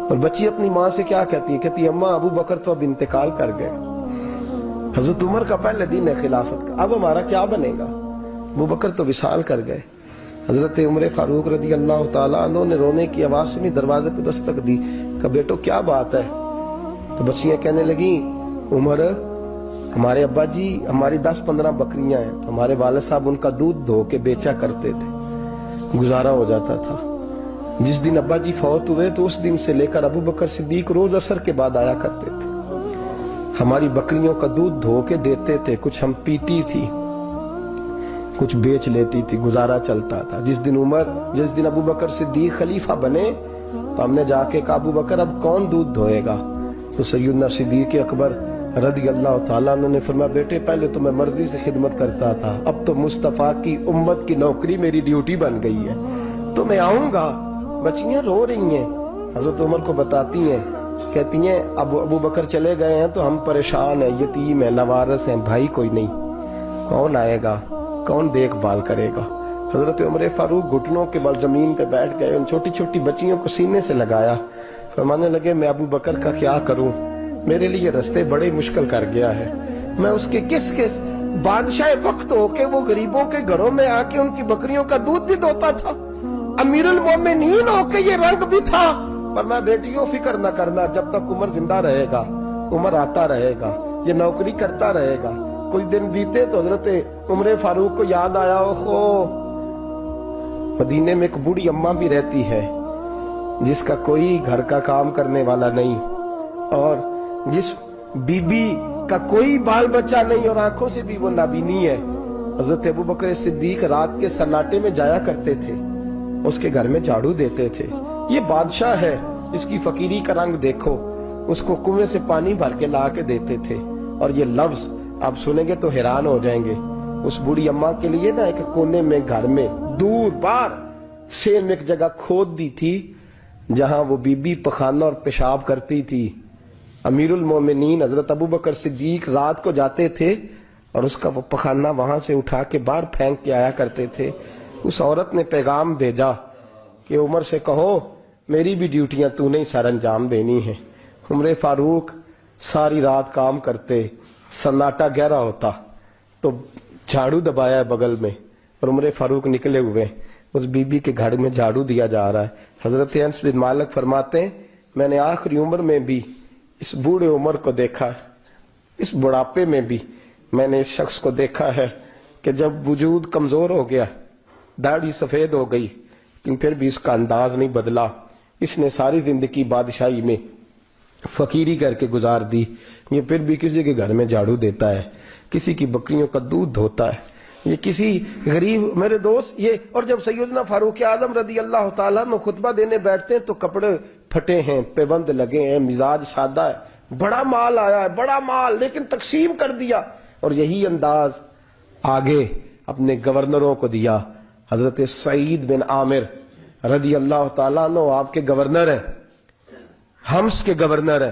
اور بچی اپنی ماں سے کیا کہتی ہے؟ کہتی ہے اماں ابو بکر تو اب انتقال کر گئے۔ حضرت عمر کا پہلے دن ہے خلافت کا، اب ہمارا کیا بنے گا؟ ابو بکر تو وصال کر گئے۔ حضرت عمر فاروق رضی اللہ تعالیٰ عنہ نے رونے کی آواز سنی، دروازے پہ دستک دی، کہا بیٹو کیا بات ہے؟ تو بچیاں کہنے لگیں عمر ہمارے ابا جی ہماری 10-15 بکریاں ہیں، تو ہمارے والد صاحب ان کا دودھ دھو کے بیچا کرتے تھے، گزارا ہو جاتا تھا۔ جس دن ابا جی فوت ہوئے تو اس دن سے لے کر ابو بکر صدیق روز عصر کے بعد آیا کرتے تھے، ہماری بکریوں کا دودھ دھو کے دیتے تھے، کچھ ہم پیتی تھی، کچھ بیچ لیتی تھی، گزارا چلتا تھا۔ جس دن ابو بکر صدیق خلیفہ بنے تو ہم نے جا کے کہا ابو بکر اب کون دودھ دھوئے گا؟ تو سیدنا صدیق اکبر رضی اللہ تعالیٰ عنہ نے فرمایا بیٹے پہلے تو میں مرضی سے خدمت کرتا تھا، اب تو مصطفیٰ کی امت کی نوکری میری ڈیوٹی بن گئی ہے، تو میں آؤں گا۔ بچیاں رو رہی ہیں، حضرت عمر کو بتاتی ہیں، کہتی ہیں اب ابو بکر چلے گئے ہیں تو ہم پریشان ہیں، یتیم ہیں، لوارث ہیں، بھائی کوئی نہیں، کون آئے گا، کون دیکھ بھال کرے گا؟ حضرت عمر فاروق گھٹنوں کے بل زمین پہ بیٹھ گئے، ان چھوٹی چھوٹی بچیوں کو سینے سے لگایا، فرمانے لگے میں ابو بکر کا کیا کروں، میرے لیے رستے بڑے مشکل کر گیا ہے، میں اس کے کس بادشاہ وقت ہو کے وہ غریبوں کے گھروں میں آ کے ان کی بکریوں کا دودھ بھی دوتا تھا، امیر المومنین ہو کے یہ رنگ بھی تھا۔ پر میں بیٹیوں فکر نہ کرنا، جب تک عمر زندہ رہے گا، عمر آتا رہے گا، یہ نوکری کرتا رہے گا۔ کچھ دن بیتے تو حضرت عمر فاروق کو یاد آیا اوہو مدینے میں ایک بوڑھی اماں بھی رہتی ہے جس کا کوئی گھر کا کام کرنے والا نہیں، اور جس بی بی کا کوئی بال بچہ نہیں اور آنکھوں سے بھی وہ نابینی ہے۔ حضرت ابو بکر صدیق رات کے سناٹے میں جایا کرتے تھے، اس کے گھر میں جھاڑو دیتے تھے۔ یہ بادشاہ ہے، اس کی فقیری کا رنگ دیکھو، اس کو کنویں سے پانی بھر کے لا کے دیتے تھے، اور یہ لفظ آپ سنیں گے تو حیران ہو جائیں گے۔ اس بوڑھی اماں کے لیے نا ایک کونے میں گھر میں دور بار شیر میں ایک جگہ کھود دی تھی جہاں وہ بی بی پخانہ اور پیشاب کرتی تھی۔ امیر المومنین حضرت ابو بکر صدیق رات کو جاتے تھے اور اس کا وہ پخانہ وہاں سے اٹھا کے باہر پھینک کے آیا کرتے تھے۔ اس عورت نے پیغام بھیجا کہ عمر سے کہو میری بھی ڈیوٹیاں تو نے سر انجام دینی ہیں۔ عمر فاروق ساری رات کام کرتے، سناٹا گہرا ہوتا تو جھاڑو دبایا ہے بغل میں، اور عمر فاروق نکلے ہوئے اس بی بی کے گھر میں جھاڑو دیا جا رہا ہے۔ حضرت انس بن مالک فرماتے ہیں میں نے آخری عمر میں بھی اس بوڑھے عمر کو دیکھا ہے، اس بڑھاپے میں بھی میں نے اس شخص کو دیکھا ہے کہ جب وجود کمزور ہو گیا، داڑھی سفید ہو گئی، لیکن پھر بھی اس کا انداز نہیں بدلا۔ اس نے ساری زندگی بادشاہی میں فقیری کر کے گزار دی، یہ پھر بھی کسی کے گھر میں جھاڑو دیتا ہے، کسی کی بکریوں کا دودھ دھوتا ہے، یہ کسی غریب میرے دوست یہ۔ اور جب سیدنا فاروق اعظم رضی اللہ تعالیٰ عنہ خطبہ دینے بیٹھتے ہیں تو کپڑے پھٹے ہیں، پیبند لگے ہیں، مزاج سادہ ہے، بڑا مال آیا ہے، بڑا مال، لیکن تقسیم کر دیا، اور یہی انداز آگے اپنے گورنروں کو دیا۔ حضرت سعید بن عامر رضی اللہ تعالیٰ عنہ آپ کے گورنر ہیں، حمص کے گورنر ہیں۔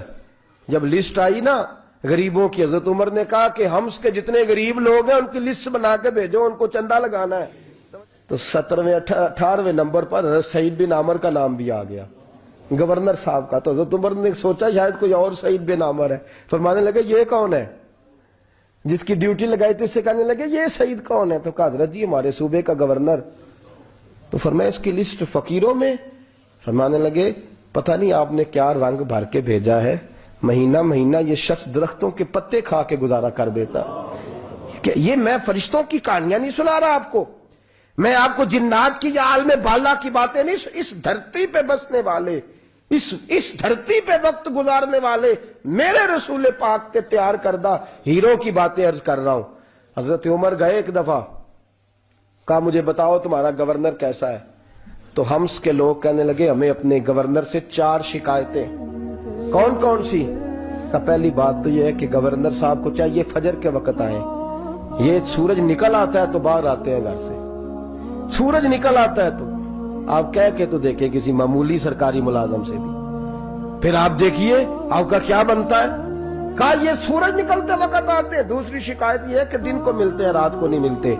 جب لسٹ آئی نا غریبوں کی، حضرت عمر نے کہا کہ حمص کے جتنے غریب لوگ ہیں ان کی لسٹ بنا کے بھیجو، ان کو چندہ لگانا ہے۔ تو 17ویں 18ویں نمبر پر حضرت سعید بن عامر کا نام بھی آ گیا، گورنر صاحب کا۔ تو حضرت عمر نے سوچا شاید کوئی اور سعید بن عامر ہے، فرمانے لگے یہ کون ہے؟ جس کی ڈیوٹی لگائی تھی اس سے کہنے لگے یہ سعید کون ہے؟ تو کہا حضرت جی ہمارے صوبے کا گورنر۔ تو فرمایا اس کی لسٹ فقیروں میں؟ فرمانے لگے پتہ نہیں آپ نے کیا رنگ بھر کے بھیجا ہے، مہینہ مہینہ یہ شخص درختوں کے پتے کھا کے گزارا کر دیتا. کہ یہ میں فرشتوں کی کہانیاں نہیں سنا رہا آپ کو, میں آپ کو جنات کی یا عالم بالا کی باتیں نہیں, اس دھرتی پہ بسنے والے, اس دھرتی پہ وقت گزارنے والے میرے رسول پاک کے تیار کردہ ہیرو کی باتیں عرض کر رہا ہوں. حضرت عمر گئے ایک دفعہ, کہا مجھے بتاؤ تمہارا گورنر کیسا ہے. تو حمص کے لوگ کہنے لگے ہمیں اپنے گورنر سے 4 شکایتیں. کون کون سی؟ کہا پہلی بات تو یہ ہے کہ گورنر صاحب کو چاہیے فجر کے وقت آئیں. یہ سورج نکل آتا ہے تو باہر آتے ہیں گھر سے, سورج نکل آتا ہے تو آپ کہہ کے تو دیکھیں کسی معمولی سرکاری ملازم سے بھی, پھر آپ دیکھیے آپ کا کیا بنتا ہے. کہا یہ سورج نکلتے وقت آتے ہیں. دوسری شکایت یہ ہے کہ دن کو ملتے ہیں رات کو نہیں ملتے.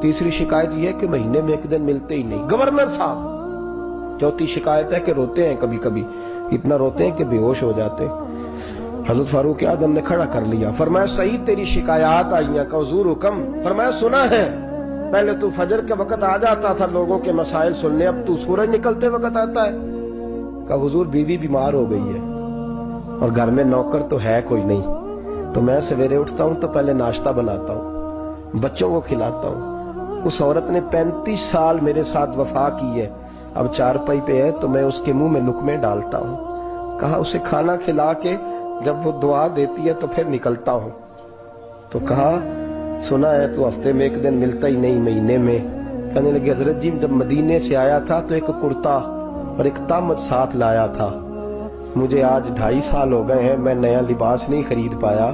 تیسری شکایت یہ ہے کہ مہینے میں ایک دن ملتے ہی نہیں گورنر صاحب. چوتھی شکایت ہے کہ روتے ہیں, کبھی کبھی اتنا روتے ہیں کہ بے ہوش ہو جاتے. حضرت فاروق اعظم نے کھڑا کر لیا, فرمایا صحیح تیری شکایات آئی ہیں. کہ حضور حکم. فرمایا سنا ہے, پہلے تو فجر کے وقت آ جاتا تھا لوگوں کے مسائل سننے, اب تو سورج نکلتے وقت آتا ہے. کہ حضور بیوی بیمار ہو گئی ہے اور گھر میں نوکر تو ہے کوئی نہیں, تو میں سویرے اٹھتا ہوں تو پہلے ناشتہ بناتا ہوں, بچوں کو کھلاتا ہوں. اس عورت نے 35 سال میرے ساتھ وفا کی ہے, اب چارپائی پہ ہے تو میں اس کے منہ میں لقمے ڈالتا ہوں. کہا اسے کھانا کھلا کے جب وہ دعا دیتی ہے تو پھر نکلتا ہوں. تو کہا سنا ہے تو ہفتے میں ایک دن ملتا ہی نہیں, مہینے میں. کہنے لگے حضرت جی جب مدینے سے آیا تھا تو ایک کرتا اور ایک تامت ساتھ لایا تھا. مجھے آج 2.5 سال ہو گئے ہیں, میں نیا لباس نہیں خرید پایا.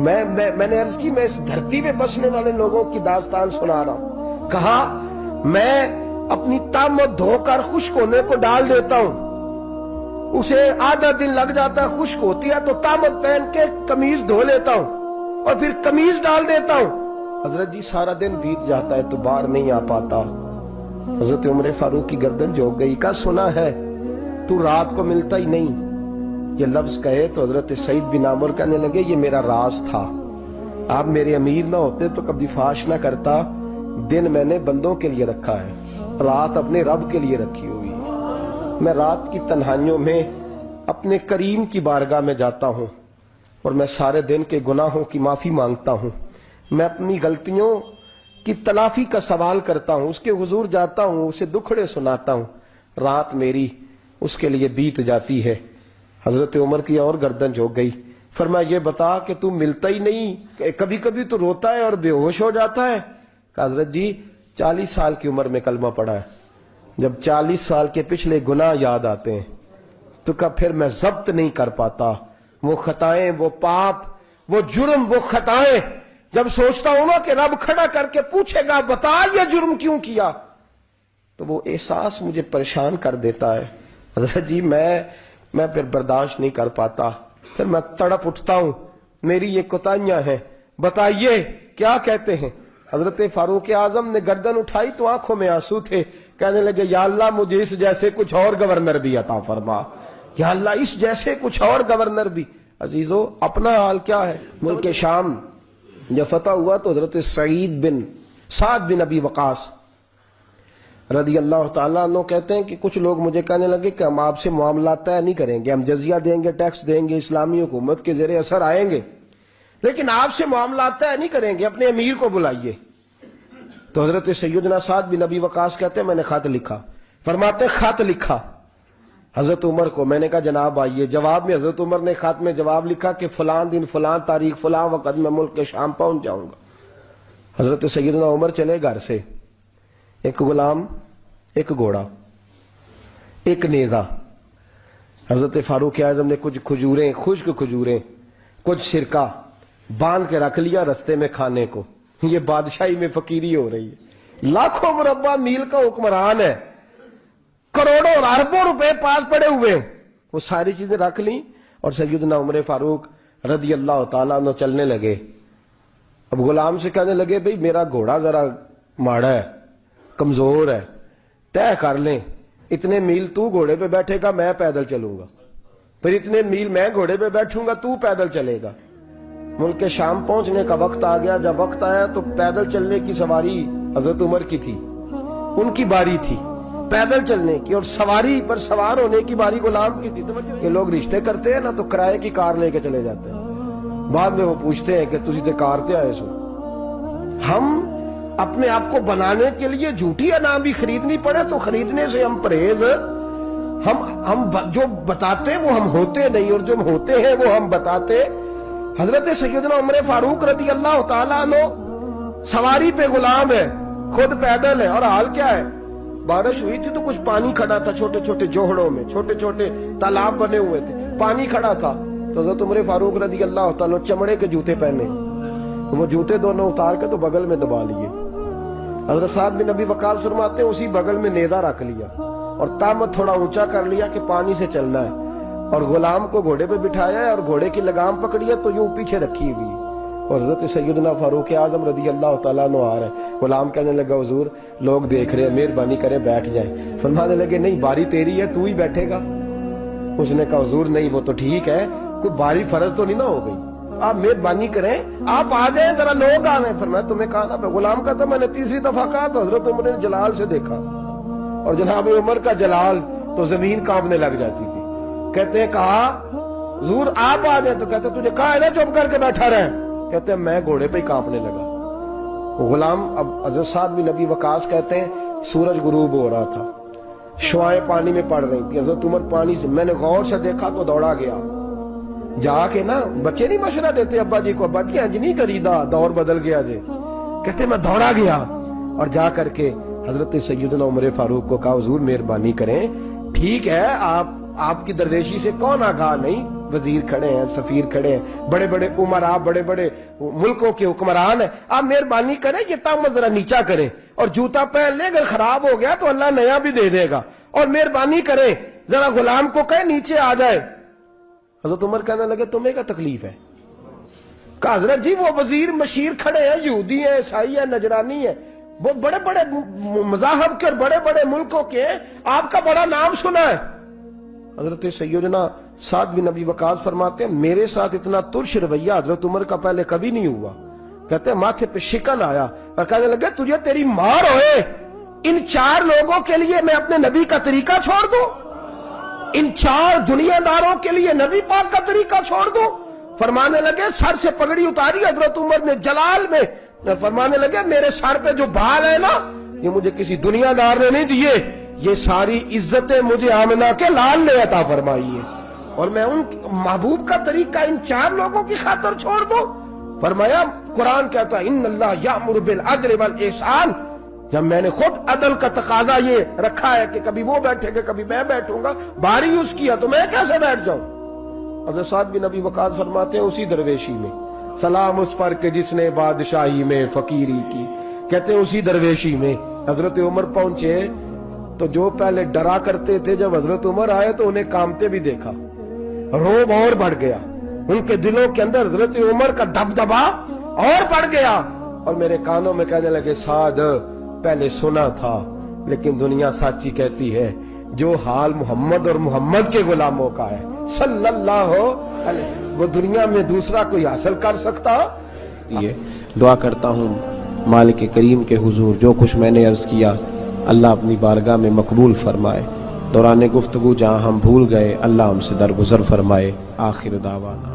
میں نے عرض کی میں اس دھرتی پہ بسنے والے لوگوں کی داستان سنا رہا ہوں. کہا میں اپنی تامت دھو کر خشک ہونے کو ڈال دیتا ہوں, اسے آدھا دن لگ جاتا ہے, خشک ہوتی ہے تو تامت پہن کے قمیض دھو لیتا ہوں اور پھر قمیض ڈال دیتا ہوں. حضرت جی سارا دن بیت جاتا ہے تو باہر نہیں آ پاتا. حضرت عمر فاروق کی گردن جھک گئی. کا سنا ہے تو رات کو ملتا ہی نہیں. یہ لفظ کہے تو حضرت سعید بن عامر کہنے لگے یہ میرا راز تھا, آپ میرے امیر نہ ہوتے تو کبھی فاش نہ کرتا. دن میں نے بندوں کے لیے رکھا ہے, رات اپنے رب کے لیے رکھی ہوئی. میں رات کی تنہائیوں میں اپنے کریم کی بارگاہ میں جاتا ہوں اور میں سارے دن کے گناہوں کی معافی مانگتا ہوں. میں اپنی غلطیوں کی تلافی کا سوال کرتا ہوں, اس کے حضور جاتا ہوں, اسے دکھڑے سناتا ہوں. رات میری اس کے لیے بیت جاتی ہے. حضرت عمر کی اور گردن جھک گئی. فرمایا یہ بتا کہ تم ملتا ہی نہیں, کبھی کبھی تو روتا ہے اور بے ہوش ہو جاتا ہے. کہ حضرت جی 40 سال کی عمر میں کلمہ پڑھا ہے, جب 40 سال کے پچھلے گناہ یاد آتے ہیں تو پھر میں ضبط نہیں کر پاتا. وہ خطائیں, وہ پاپ, وہ جرم, وہ خطائیں جب سوچتا ہوں نا کہ رب کھڑا کر کے پوچھے گا بتا یہ جرم کیوں کیا, تو وہ احساس مجھے پریشان کر دیتا ہے. حضرت جی میں پھر برداشت نہیں کر پاتا, پھر میں تڑپ اٹھتا ہوں, میری یہ کوتاہیاں ہیں, بتائیے کیا کہتے ہیں. حضرت فاروق اعظم نے گردن اٹھائی تو آنکھوں میں آنسو تھے. کہنے لگے یا اللہ مجھے اس جیسے کچھ اور گورنر بھی عطا فرما, یا اللہ اس جیسے کچھ اور گورنر بھی. عزیزو اپنا حال کیا ہے. ملک شام جب فتح ہوا تو حضرت سعد بن ابی وقاص رضی اللہ تعالیٰ عنہ کہتے ہیں کہ کچھ لوگ مجھے کہنے لگے کہ ہم آپ سے معاملات طے نہیں کریں گے, ہم جزیہ دیں گے, ٹیکس دیں گے, اسلامی حکومت کے زیر اثر آئیں گے, لیکن آپ سے معاملات طے نہیں کریں گے, اپنے امیر کو بلائیے. تو حضرت سیدنا سعد بن ابی وقاص کہتے ہیں میں نے خط لکھا. فرماتے خط لکھا حضرت عمر کو. میں نے کہا جناب آئیے. جواب میں حضرت عمر نے خط میں جواب لکھا کہ فلاں دن فلاں تاریخ فلاں وقت میں ملک کے شام پہنچ جاؤں گا. حضرت سیدنا عمر چلے گھر سے, ایک غلام, ایک گھوڑا, ایک نیزہ. حضرت فاروق اعظم نے کچھ کھجوریں, خشک کھجوریں, کچھ سرکہ باندھ کے رکھ لیا رستے میں کھانے کو. یہ بادشاہی میں فقیری ہو رہی ہے. لاکھوں مربع میل کا حکمران ہے, کروڑوں اور اربوں روپے پاس پڑے ہوئے, وہ ساری چیزیں رکھ لیں اور سیدنا عمر فاروق رضی اللہ تعالیٰ عنہ چلنے لگے. اب غلام سے کہنے لگے بھئی میرا گھوڑا ذرا ماڑا ہے, کمزور ہے, طے کر لیں اتنے میل تو گھوڑے پہ بیٹھے گا, میں پیدل چلوں گا, پھر اتنے میل میں گھوڑے پہ بیٹھوں گا, تو پیدل چلے گا. ملک شام پہنچنے کا وقت آ گیا. جب وقت آیا تو پیدل چلنے کی سواری حضرت عمر کی تھی, ان کی باری تھی. پیدل چلنے کی اور سواری پر سوار ہونے کی باری غلام کی تھی. توجہ کہ لوگ رشتے کرتے ہیں نا تو کرائے کی کار لے کے چلے جاتے ہیں, بعد میں وہ پوچھتے ہیں کہ تجھے تے کار تے آئے سو. ہم اپنے آپ کو بنانے کے لیے جھوٹی انعام بھی خریدنی پڑے تو خریدنے سے ہم پرہیز. ہم جو بتاتے ہیں وہ ہم ہوتے نہیں, اور جو ہم ہوتے ہیں وہ ہم بتاتے. حضرت سیدنا عمر فاروق رضی اللہ تعالیٰ عنہ سواری پہ غلام ہے, خود پیدل ہے, اور حال کیا ہے, بارش ہوئی تھی تو کچھ پانی کھڑا تھا چھوٹے چھوٹے جوہڑوں میں, چھوٹے چھوٹے تالاب بنے ہوئے تھے, پانی کھڑا تھا. تو حضرت عمر فاروق رضی اللہ تعالیٰ چمڑے کے جوتے پہنے, تو وہ جوتے دونوں اتار کے تو بغل میں دبا لیے. حضرت سعد بن ابی وقاص فرماتے ہیں اسی بغل میں نیزہ رکھ لیا اور تامت تھوڑا اونچا کر لیا کہ پانی سے چلنا ہے, اور غلام کو گھوڑے پہ بٹھایا ہے اور گھوڑے کی لگام پکڑی ہے تو یوں پیچھے رکھی ہوئی, اور حضرت سیدنا فاروق اعظم رضی اللہ تعالیٰ عنہ آ رہے ہیں. غلام کہنے لگا حضور لوگ دیکھ رہے ہیں, مہربانی کریں بیٹھ جائیں. فرمانے لگے نہیں باری تیری ہے, تو ہی بیٹھے گا. اس نے کہا حضور نہیں وہ تو ٹھیک ہے, کوئی باری فرض تو نہیں نہ ہو گئی, آپ مہربانی کریں آپ آ جائیں, ذرا لوگ آ رہے ہیں. فرمایا تمہیں کہا نا, غلام کا تھا میں نے تیسری دفعہ کہا تو حضرت عمر نے جلال سے دیکھا, اور جناب عمر کا جلال تو زمین کانپنے لگ جاتی تھی. کہتے ہیں کہا حضور آپ آ جائیں, تو کہتے تجھے کہا ہے نا چپ کر کے بیٹھا رہے. کہتے ہیں میں گھوڑے پہ ہی کانپنے لگا. غلام اب حضرت سعد بن ابی وقاص کہتے ہیں سورج غروب ہو رہا تھا, شعائیں پانی میں پڑ رہی تھی. حضرت عمر پانی سے, میں نے غور سے دیکھا تو دوڑا گیا. جا کے نا بچے نہیں مشورہ دیتے ابا جی کو, ابا جی انج نہیں کریدا, دور بدل گیا جی. کہتے میں دوڑا گیا اور جا کر کے حضرت سیدنا عمر فاروق کو کہا حضور مہربانی کریں, ٹھیک ہے آپ کی درویشی سے کون آگاہ نہیں, وزیر کھڑے ہیں, سفیر کھڑے ہیں, بڑے بڑے عمراء, بڑے بڑے ملکوں کے حکمران ہیں, آپ مہربانی کریں یہ تامت ذرا نیچا کریں, اور جوتا پہن لیں, اگر خراب ہو گیا تو اللہ نیا بھی دے دے گا, اور مہربانی کریں ذرا غلام کو کہیں نیچے آ جائے. حضرت عمر کہنے لگے تمہیں کیا تکلیف ہے؟ کہا حضرت جی وہ وزیر مشیر کھڑے ہیں, یہودی ہیں, عیسائی ہیں, نجرانی ہیں, وہ بڑے بڑے مذاہب کے اور بڑے بڑے ملکوں کے ہیں, آپ کا بڑا نام سنا ہے. حضرت سیدنا سعد بن ابی وقاص فرماتے ہیں میرے ساتھ اتنا ترش رویہ حضرت عمر کا پہلے کبھی نہیں ہوا. کہتے ہیں ماتھے پہ شکن آیا اور کہنے لگے تجھے تیری مار ہوئے, ان 4 لوگوں کے لیے میں اپنے نبی کا طریقہ چھوڑ دوں, ان 4 دنیا داروں کے لیے نبی پاک کا طریقہ چھوڑ دوں. فرمانے لگے سر سے پگڑی اتاری حضرت عمر نے جلال میں, فرمانے لگے میرے سر پہ جو بال ہے نا یہ مجھے کسی دنیا دار نے نہیں دیے, یہ ساری عزتیں مجھے آمنہ کے لال نے عطا فرمائی ہے, اور میں ان محبوب کا طریقہ ان 4 لوگوں کی خاطر چھوڑ دوں. فرمایا قرآن کہتا ہے ان اللہ یأمر بالعدل والاحسان, جب میں نے خود عدل کا تقاضا یہ رکھا ہے کہ کبھی وہ بیٹھے گا کبھی میں بیٹھوں گا, باری یوز کیا تو میں کیسے بیٹھ جاؤں. حضرت سعد بن ابی وقاص فرماتے ہیں اسی درویشی میں سلام اس پر کہ جس نے بادشاہی میں فقیری کی. کہتے ہیں اسی درویشی میں حضرت عمر پہنچے تو جو پہلے ڈرا کرتے تھے جب حضرت عمر آئے تو انہیں کامتے بھی دیکھا, روب اور بڑھ گیا, ان کے دلوں کے اندر حضرت عمر کا دبدبا اور بڑھ گیا, اور میرے کانوں میں کہنے لگے سعد پہلے سنا تھا لیکن دنیا سچی کہتی ہے جو حال محمد اور محمد کے غلاموں کا ہے صلی اللہ علیہ, وہ دنیا میں دوسرا کوئی حاصل کر سکتا. یہ دعا کرتا ہوں مالک کریم کے حضور جو کچھ میں نے عرض کیا اللہ اپنی بارگاہ میں مقبول فرمائے, دوران گفتگو جہاں ہم بھول گئے اللہ ہم سے درگزر فرمائے. آخر دعوانا.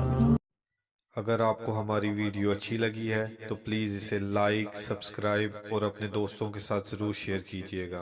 اگر آپ کو ہماری ویڈیو اچھی لگی ہے تو پلیز اسے لائک, سبسکرائب اور اپنے دوستوں کے ساتھ ضرور شیئر کیجیے گا.